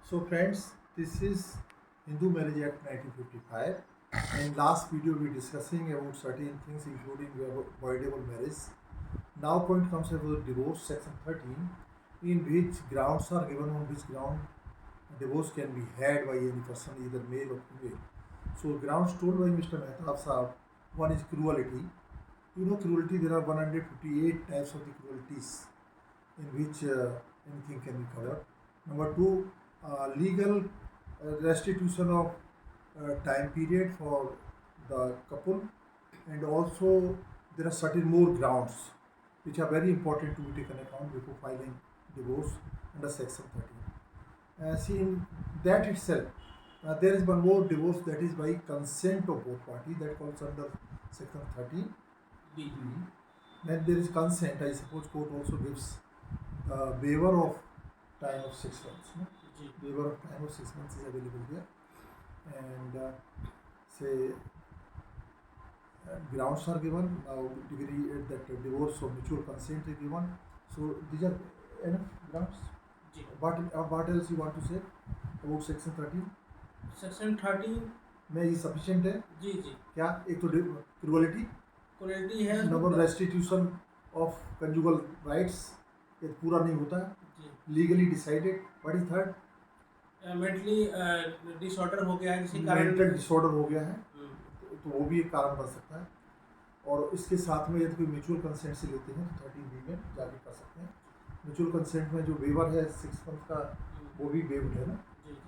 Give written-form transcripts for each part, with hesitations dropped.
So friends, this is Hindu Marriage Act 1955. In last video we discussing about certain things including voidable marriage. Now point comes about divorce section 13, in which grounds are given on which ground divorce can be had by any person, either male or female. So grounds told by Mr. Mehtab Saab, one is cruelty. You know cruelty, there are 158 types of the cruelties in which anything can be covered. Number two, legal restitution of time period for the couple, and also there are certain more grounds which are very important to be taken account before filing divorce under section 13. See, in that itself, there is one more divorce, that is by consent of both parties, that falls under section 13. Then there is consent. I suppose court also gives waiver of time of 6 months. No? Waiver of time of 6 months is available here, and say grounds are given. Now degree that divorce or mutual consent is given. So these are enough grounds. What else you want to say about section 13? Section 13 में ये sufficient है? जी जी क्या? एक तो cruelty है, number restitution of conjugal rights, ये पूरा नहीं होता है, जी legally decided. What is third? Mentally disorder हो गया है, जिसके कारण मेंटल डिसऑर्डर हो गया है, तो वो भी एक कारण बन सकता है. और इसके साथ में यदि कोई म्यूचुअल कंसेंट से लेते हैं तो 13B में जाके कर सकते हैं. म्यूचुअल कंसेंट में जो वेवर है 6 मंथ का, वो भी वेव्ड है ना,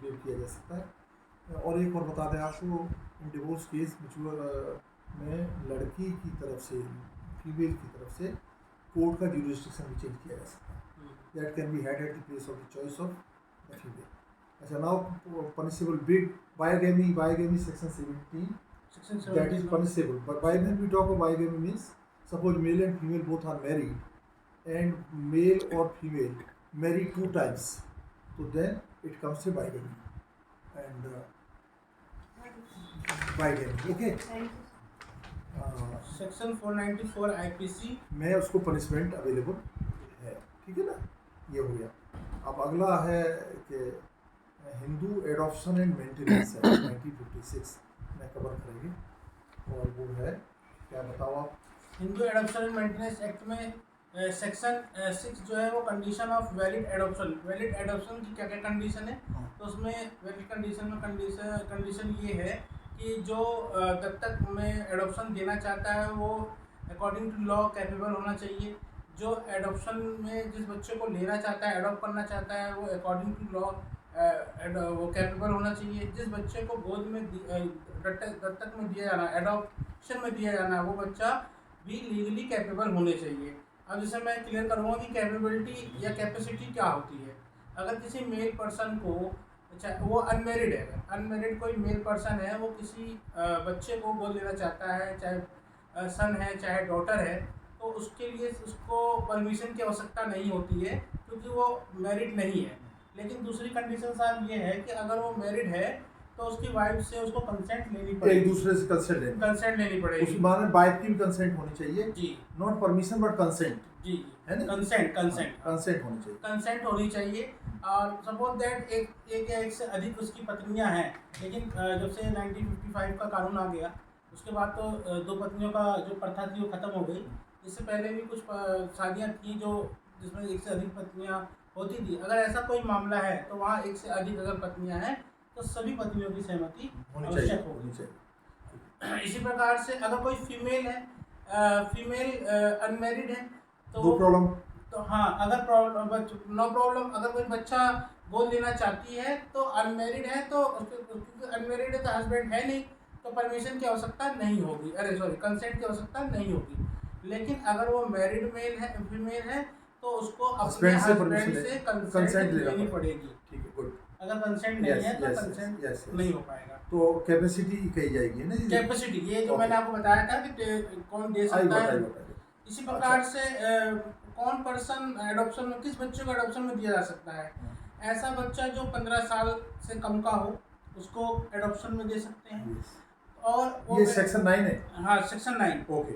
वेव किया जा सकता है. और एक और बता दें आपको, इन डिवोर्स केस म्यूचुअल में लड़की की तरफ से, फीमेल की तरफ से कोर्ट का ज्यूरिसडिक्शन भी चेंज किया जा सकता है. That can be had at the place of the choice of the female. अच्छा, now punishable big bigamy section 17, that is punishable. But by when we talk of bigamy means, suppose male and female both are married, and male or female marry 2 times, so then it comes to bigamy. And bigamy, okay. Section 494 IPC में उसको punishment available है. ठीक है ना, ये हो गया. अब अगला है कि Hindu adoption and maintenance act 1956 में कवर करेंगे, और वो है, क्या बताओ आप? Hindu adoption and maintenance act में सेक्शन 6 जो है वो कंडीशन ऑफ वैलिड एडॉप्शन की क्या क्या कंडीशन है. तो उसमें वैलिड कंडीशन में कंडीशन ये है कि जो दत्तक में एडॉप्शन देना चाहता है वो अकॉर्डिंग टू लॉ कैपेबल होना चाहिए. जो एडॉप्शन में जिस बच्चे को लेना चाहता है, एडॉप्ट करना चाहता है, वो अकॉर्डिंग टू लॉ वो कैपेबल होना चाहिए. जिस बच्चे को गोद में दत्तक में दिया जाना, एडॉप्शन में दिया जाना, वो बच्चा भी लीगली कैपेबल होने चाहिए. अब जैसे मैं क्लियर करूँगा कि कैपेबिलिटी या कैपेसिटी क्या होती है. अगर किसी मेल पर्सन को, अच्छा वो अनमेरिड है, अनमेरिड कोई मेल पर्सन है, वो किसी बच्चे को गोद लेना चाहता है, चाहे सन है चाहे डॉटर है, तो उसके लिए उसको परमिशन की आवश्यकता नहीं होती है, क्योंकि वो मैरिड नहीं है. लेकिन दूसरी कंडीशन साहब ये है कि अगर वो मैरिड है तो उसकी वाइफ से उसको कंसेंट लेनी पड़ेगी, एक दूसरे से कंसेंट लेनी पड़ेगी. उस माने वाइफ की भी कंसेंट होनी चाहिए जी, नॉट परमिशन बट कंसेंट. जी है ना, कंसेंट कंसेंट होनी चाहिए. और सपोज दैट एक या एक से अधिक उसकी पत्नियां हैं, लेकिन जब से 1955 का कानून आ गया उसके बाद तो 2 पत्नियों का जो प्रथा थी वो खत्म हो गई. इससे पहले भी कुछ शादियाँ थी जो जिसमें एक से अधिक पत्नियां होती थी. अगर ऐसा कोई मामला है तो वहाँ एक से अधिक अगर पत्नियां हैं तो सभी पत्नियों की सहमति आवश्यक होनी चाहिए. इसी प्रकार से अगर कोई फीमेल है, फीमेल अनमेरिड है, तो नो प्रॉब्लम. तो हाँ, अगर नो प्रॉब्लम. अगर कोई बच्चा गोद लेना चाहती है तो अनमेरिड है, तो अनमेरिड है तो हस्बैंड है नहीं, तो परमिशन की आवश्यकता नहीं होगी, कंसेंट की आवश्यकता नहीं होगी. लेकिन अगर वो मैरिड मेल है, फीमेल है, तो उसको अपने हस्बैंड से कंसेंट लेनी पड़ेगी. ठीक है, गुड. अगर कंसेंट नहीं है तो कंसेंट नहीं हो पाएगा. तो कैपेसिटी कही जाएगी ना, कैपेसिटी ये जो मैंने आपको बताया था कि कौन दे सकता है. इसी प्रकार से कौन पर्सन एडॉप्शन में, किस बच्चे को एडॉप्शन में दिया जा सकता है. ऐसा बच्चा जो 15 साल से कम का हो उसको एडॉप्शन में दे सकते हैं. और ये सेक्शन 9 है. हाँ, सेक्शन 9. ओके,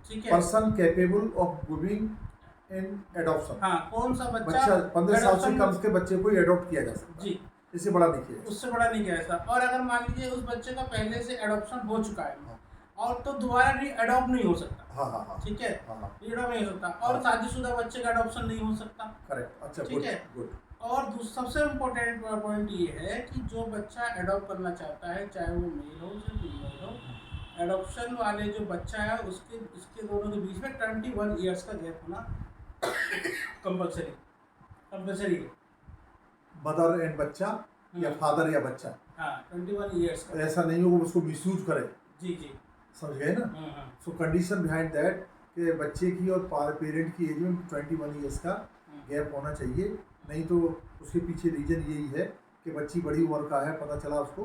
ठीक है. Person capable of giving in adoption. हाँ, कौन सा बच्चा 15 साल से कम के बच्चे को एडॉप्ट किया जा सकता है. जी. इससे बड़ा नहीं किया। उससे बड़ा नहीं किया जाता। और अगर मान लीजिए उस बच्चे का पहले से एडॉप्शन हो चुका है और तो दोबारा री अडॉप्ट नहीं हो सकता। हाँ हाँ हाँ ठीक है, हाँ हाँ री अडॉप्ट नहीं हो सकता। और शादीशुदा बच्चे का एडॉप्शन नहीं हो सकता। करेक्ट। अच्छा, ठीक गुड है। गुड। और सबसे इम्पोर्टेंट पॉइंट ये है कि जो बच्चा एडॉप्ट करना चाहता है, चाहे वो मेल हो चाहे फीमेल हो, एडॉप्शन वाले जो बच्चा है उसके इसके दोनों के बीच में 21 ईयर्स का गैप होना कंपल्सरी है। मदर एंड बच्चा या फादर या बच्चा, हाँ 21 ईयर्स का। ऐसा नहीं हो उसको मिसयूज करे। जी जी, समझ गए ना। सो कंडीशन बिहाइंड दैट कि बच्चे की और पेरेंट की एज में 21 ईयर्स का गैप होना चाहिए। नहीं तो उसके पीछे रीजन यही है कि बच्ची बड़ी उम्र का है, पता चला उसको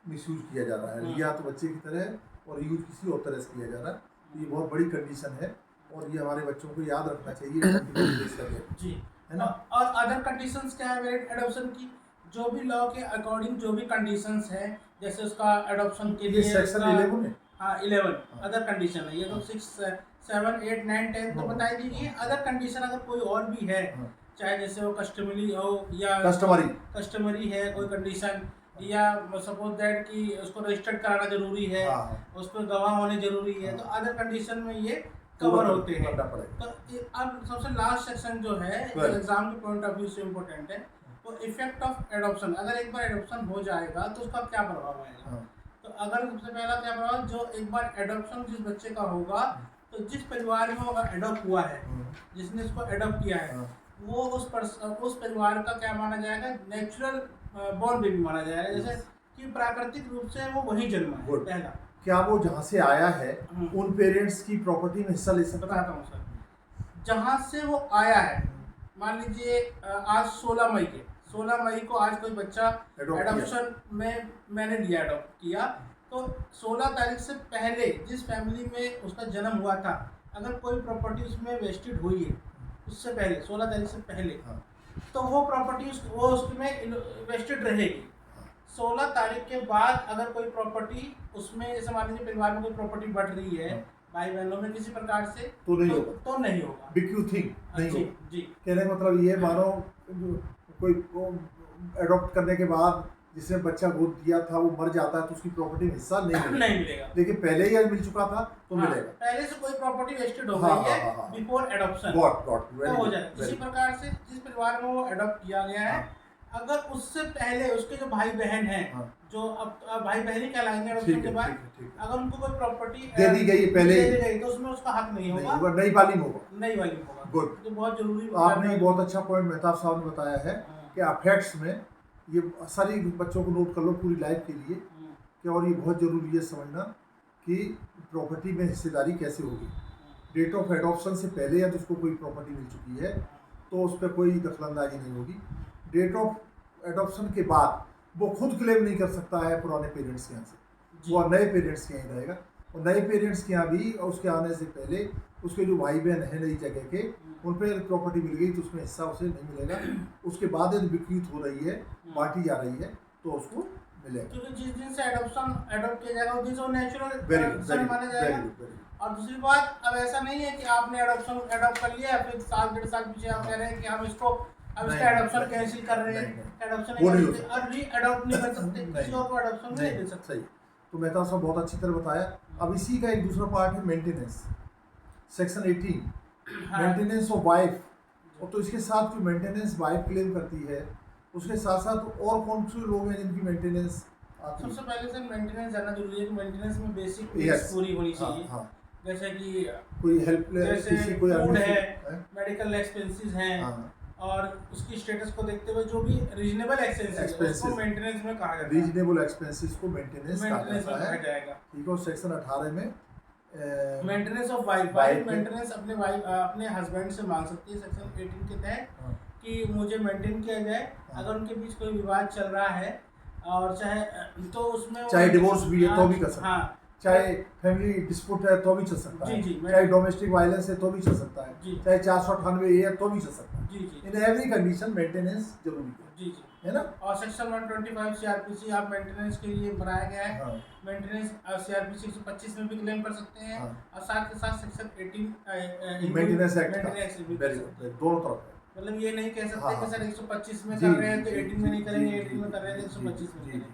मिसयूज किया जा रहा है, लिया तो बच्चे की तरह और यूज किसी और तरह से किया जा रहा है। तो ये बहुत बड़ी कंडीशन है और ये हमारे बच्चों को याद रखना चाहिए। जी है ना। और अदर कंडीशंस क्या है वैलिड एडॉप्शन की? जो भी लॉ के अकॉर्डिंग जो भी कंडीशंस है, जैसे उसका एडॉप्शन के लिए सेक्शन 11 है। हाँ 11 अदर कंडीशन है। ये तो 6 7 8 9 10 तो बताई दीजिए। अदर कंडीशन अगर कोई और भी है, चाहे जैसे वो कस्टमरी हो या कस्टमरी है कोई कंडीशन, या सपोज दैट कि उसको रजिस्टर्ड कराना जरूरी है, उस पर गवाह होने जरूरी है, तो अदर कंडीशन में ये कवर होते हैं। तो अब सबसे लास्ट सेक्शन जो है एग्जाम के पॉइंट ऑफ व्यू से इम्पोर्टेंट है, तो इफेक्ट ऑफ एडॉप्शन। अगर एक बार एडॉप्शन हो जाएगा तो उसका क्या प्रभाव आएगा? तो अगर सबसे पहला क्या प्रभाव, जो एक बार एडॉप्शन जिस बच्चे का होगा, तो जिस परिवार में अगर एडॉप्ट हुआ है, जिसने इसको एडॉप्ट किया है, वो उस परिवार का क्या माना जाएगा? नेचुरल बॉर्न बेबी माना जाएगा। जैसे कि प्राकृतिक रूप से वो वही जन्मा है पहला। क्या वो जहाँ से आया है उन पेरेंट्स की प्रॉपर्टी में हिस्सा ले सकता? बताता हूँ सर। जहाँ से वो आया है, मान लीजिए आज 16 मई को आज कोई बच्चा एडॉप्शन में मैंने लिया, अडॉप्ट किया, तो 16 तारीख से पहले जिस फैमिली में उसका जन्म हुआ था, अगर कोई प्रॉपर्टी उसमें वेस्टेड हुई है उससे पहले 16 तारीख से पहले, तो वो प्रॉपर्टी उसमें वेस्टेड रहेगी। 16 तारीख के बाद अगर कोई प्रॉपर्टी उसमें, जैसे मान लीजिए परिवार में कोई प्रॉपर्टी बढ़ रही है भाई बहनों में किसी प्रकार से, तो नहीं होगा। बिग यू थिंक नहीं जी, होगा। जी। कहने का मतलब ये, मानो कोई एडॉप्ट करने के बाद जिसने बच्चा गोद दिया था वो मर जाता है तो उसकी प्रॉपर्टी में हिस्सा नहीं मिलेगा। लेकिन पहले ही मिल चुका था तो मिलेगा। पहले से कोई प्रॉपर्टी वेस्टेड हो गई है बिफोर एडॉप्शन, तो हो जाए। इसी प्रकार से जिस परिवार में वो एडॉप्ट किया गया है, अगर उससे पहले उसके जो भाई बहन हैं, जो अब भाई बहन ही कहलाएंगे एडॉप्शन के बाद, अगर उनको कोई प्रॉपर्टी दे दी गई पहले दे दी गई तो उसमें उसका हक नहीं होगा, नहीं वाली होगा। गुड, तो बहुत जरूरी। आपने बहुत अच्छा पॉइंट मेहताब साहब ने बताया है कि अफेक्ट्स में ये सारी बच्चों को नोट कर लो पूरी लाइफ के लिए कि, और ये बहुत ज़रूरी है समझना कि प्रॉपर्टी में हिस्सेदारी कैसे होगी। डेट ऑफ एडॉप्शन से पहले यदि उसको कोई प्रॉपर्टी मिल चुकी है तो उस पर कोई दखलंदाजी नहीं होगी। डेट ऑफ एडॉप्शन के बाद वो खुद क्लेम नहीं कर सकता है पुराने पेरेंट्स के यहाँ से, वो नए पेरेंट्स के यहाँ रहेगा। और नए पेरेंट्स के यहाँ भी उसके आने से पहले उसके जो भाई बहन हैं नई जगह के, उन पर प्रॉपर्टी मिल गई तो उसमें हिस्सा उसे नहीं मिलेगा। उसके बाद यदि विकृत हो रही है, बांटी जा रही है, तो उसको मिलेगा, क्योंकि जिस दिन से एडॉप्ट किया जाएगा उस दिन से वो नेचुरल माना जाएगा। और दूसरी बात, अब ऐसा नहीं है कि आपने एडॉप्ट कर लिया, फिर साल 1.5 साल पीछे आप कह रहे हैं कि हम इसको अब इसका एडॉप्शन कैंसिल कर रहे हैं, एडॉप्शन और री एडॉप्ट नहीं कर सकते, किसी और को एडॉप्शन नहीं दे सकते। सही। तो मेहता साहब बहुत अच्छी तरह बताया। अब इसी का एक दूसरा पार्ट है maintenance, section 18 maintenance of wife. और तो इसके साथ जो मेंटेनेंस वाइफ क्लेम करती है, उसके साथ साथ और कौन से लोग हैं जिनकी मेंटेनेंस आती है? सबसे पहले से मेंटेनेंस जानना जरूरी है कि मेंटेनेंस में बेसिक नीड्स पूरी होनी चाहिए। जैसे कि कोई हेल्पलेस, किसी कोई फूड है, मेडिकल एक्सपेंसेस हैं, और उसकी स्टेटस को देखते हुए जो भी रीजनेबल एक्सपेंसेस उसको मेंटेनेंस में कहा जाता है। रीजनेबल एक्सपेंसेस को मेंटेनेंस कहा जाएगा। ठीक है। सेक्शन 18 में मेंटेनेंस ऑफ वाइफ मेंटेनेंस अपने हस्बैंड से मांग सकती है सेक्शन 18 के तहत कि मुझे मेंटेन किया जाए। अगर उनके बीच कोई विवाद चल रहा है और तो उसमें चाहे डिवोर्स भी है तो भी कर सकता है, चाहे फैमिली डिस्प्यूट है तो भी चल सकता है, चाहे डोमेस्टिक वायलेंस है तो भी चल सकता है, चाहे 498 है तो भी चल सकता है। इन एवरी कंडीशन मेंटेनेंस जरूरी है। है ना। और सेक्शन 125 सीआरपीसी आप मेंटेनेंस के लिए बनाया गया है। मेंटेनेंस सीआरपीसी 125 में भी क्लेम कर सकते हैं, और साथ के साथ सेक्शन 18 मेंटेनेंस एक्ट दोनों तरफ है। मतलब ये नहीं कह सकते हाँ। कि सर 125 में जी, कर रहे हैं तो जी, 18 में नहीं जी, करेंगे, जी, 18 में कर रहे हैं तो जी, 125 में जी, करेंगे। जी।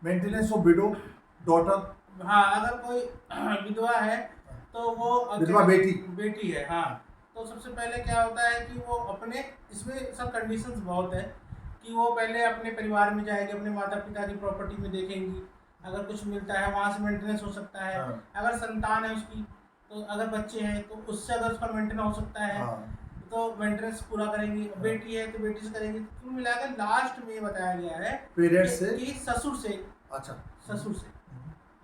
मेंटेनेंस ऑफ विडो डॉटर, हाँ, अगर कोई विधवा है तो वो विधवा बेटी, बेटी है, हाँ, तो सबसे पहले क्या होता है कि वो अपने, इसमें सब कंडीशंस बहुत है कि वो पहले अपने परिवार में जाएगी, अपने माता पिता की प्रॉपर्टी में देखेंगी, अगर कुछ मिलता है वहाँ से मेंटेनेंस हो सकता है। हाँ। अगर संतान है उसकी, तो अगर बच्चे हैं तो उससे अगर उसका मेंटेनेंस हो सकता है हाँ, तो मेंटेनेंस पूरा करेंगी। बेटी है तो बेटी से करेंगी। तो कुल मिलाकर लास्ट में ये बताया गया है पेरेंट्स से, कि ससुर से, अच्छा, ससुर से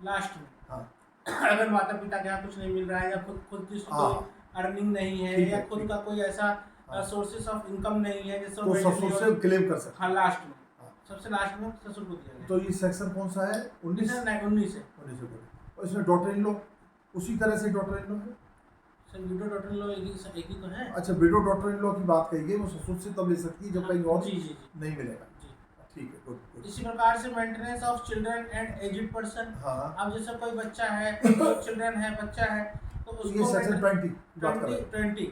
लास्ट में, हाँ, अगर माता पिता के यहाँ कुछ नहीं मिल रहा है या खुद की हाँ, कोई अर्निंग नहीं है ठीक या है, खुद ठीक का कोई ऐसा हाँ। सोर्सेस ऑफ इनकम नहीं है जैसे तो ससुर से क्लेम कर सकते हाँ, लास्ट में, हाँ। सबसे लास्ट में ससुर को दिया हैं। गया। तो ये सेक्शन कौन सा है? 19 सर 19 है। 19 और इसमें डॉटर इन लॉ उसी तरह से डॉटर इन लॉ है। Sir window daughter in law एक ही तो है। अच्छा, विडो डॉटर इन लॉ की बात कही है, वो ससुर से तब ले सकती है जब कहीं और जी जी जी नहीं मिलेगा। जी। ठीक है, गुड गुड। इसी प्रकार से maintenance of children and aged person. हाँ, अब जैसे कोई बच्चा है, चिल्ड्रन है, बच्चा है, तो तो ये उसको सेक्शन 20 बात कर रहे हैं। 20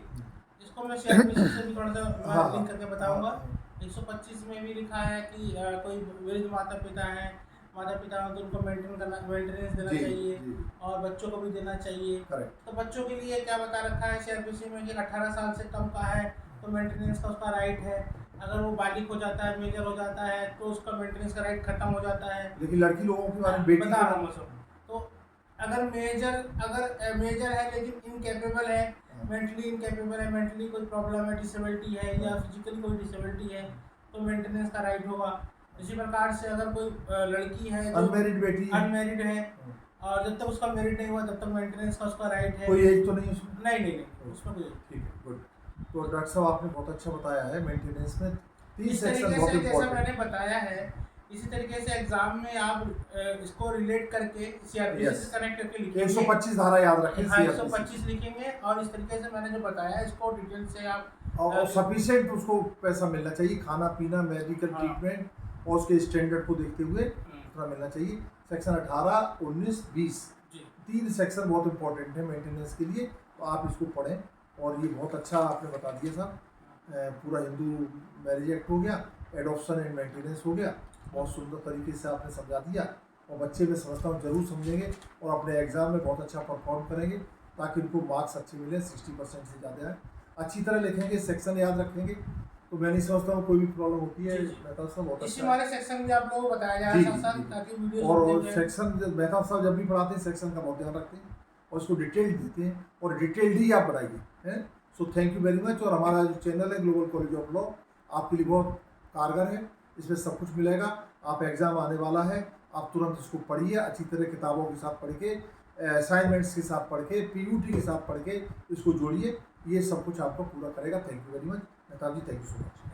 इसको मैं सीआरपीसी से भी थोड़ा सा हाँ, लिंक करके बताऊंगा। हाँ, 125 में भी लिखा है कि कोई वृद्ध माता पिता हैं, माता पिता हैं तो उनको मेंटेनेंस देना जी, चाहिए जी, और बच्चों को भी देना चाहिए। करेक्ट। तो बच्चों के लिए क्या बता रखा है सीआरपीसी में कि 18 साल से कम का है तो मेंटेनेंस का उसका राइट है। अगर वो बालिग हो जाता है, मेजर हो जाता है, तो उसका मेंटेनेंस का राइट खत्म हो जाता है। लेकिन लड़की लोगों के बारे में बेटी बता रहा हूँ मैं सब। तो अगर मेजर है लेकिन इनकेपेबल है, मेंटली इनकेपेबल है, मेंटली कोई प्रॉब्लम है, डिसेबिलिटी है या फिजिकली कोई डिसेबिलिटी है, तो मेंटेनेंस का राइट होगा। इसी प्रकार से अगर कोई लड़की है जो अनमैरिड बेटी अनमैरिड है और जब तक उसका मैरिड नहीं हुआ तब तक मेंटेनेंस का उसका राइट है। कोई एज तो नहीं उसमें? नहीं उसमें कोई। ठीक है, गुड। तो डॉक्टर साहब आपने बहुत अच्छा बताया है मेंटेनेंस में 3 इस सेक्शन तरीके बहुत से जैसा इंपॉर्टेंट। मैंने बताया है, इसी तरीके से एग्जाम में आप इसको रिलेट करके सीआरपीसी Yes. से कनेक्ट करके लिखेंगे। 125 धारा याद रखें। हाँ, CRPC 125 लिखेंगे और इस तरीके से मैंने जो बताया इसको डिटेल से आप और सफिशिएंट उसको पैसा मिलना चाहिए, खाना पीना, मेडिकल हाँ। ट्रीटमेंट और उसके स्टैंडर्ड को देखते हुए उतना मिलना चाहिए। सेक्शन 18, 19, 20 जी 3 सेक्शन बहुत इंपॉर्टेंट है मेंटेनेंस के लिए, तो आप इसको पढ़ें। और ये बहुत अच्छा आपने बता दिया साहब। पूरा हिंदू मैरिज एक्ट हो गया, एडॉप्शन एंड मेंटेनेंस हो गया, बहुत सुंदर तरीके से आपने समझा दिया। और बच्चे मैं समझता हूँ जरूर समझेंगे और अपने एग्ज़ाम में बहुत अच्छा परफॉर्म करेंगे ताकि उनको मार्क्स अच्छे मिले, 60% से ज़्यादा है। अच्छी तरह लिखेंगे, सेक्शन याद रखेंगे, तो मैं नहीं समझता हूँ कोई भी प्रॉब्लम होती है। मेहता साहब बहुत इसी अच्छा वाले सेक्शन में आप लोगों को बताया जा जी, रहा है जी, साथ जी। ताकि वीडियो और सेक्शन मेहता साहब जब भी पढ़ाते हैं सेक्शन का बहुत ध्यान रखते हैं और उसको डिटेल देते हैं और डिटेल्ड ही आप बनाइए, हैं। So thank you very much. और हमारा जो चैनल है ग्लोबल कॉलेज ऑफ लॉ आपके लिए बहुत कारगर है, इसमें सब कुछ मिलेगा। आप एग्ज़ाम आने वाला है, आप तुरंत इसको पढ़िए, अच्छी तरह किताबों के साथ पढ़ के, असाइनमेंट्स के साथ पढ़ के, PUT के साथ पढ़ के इसको जोड़िए, ये सब कुछ आपको पूरा करेगा। Thank you very much Mehtab ji, thank you so much.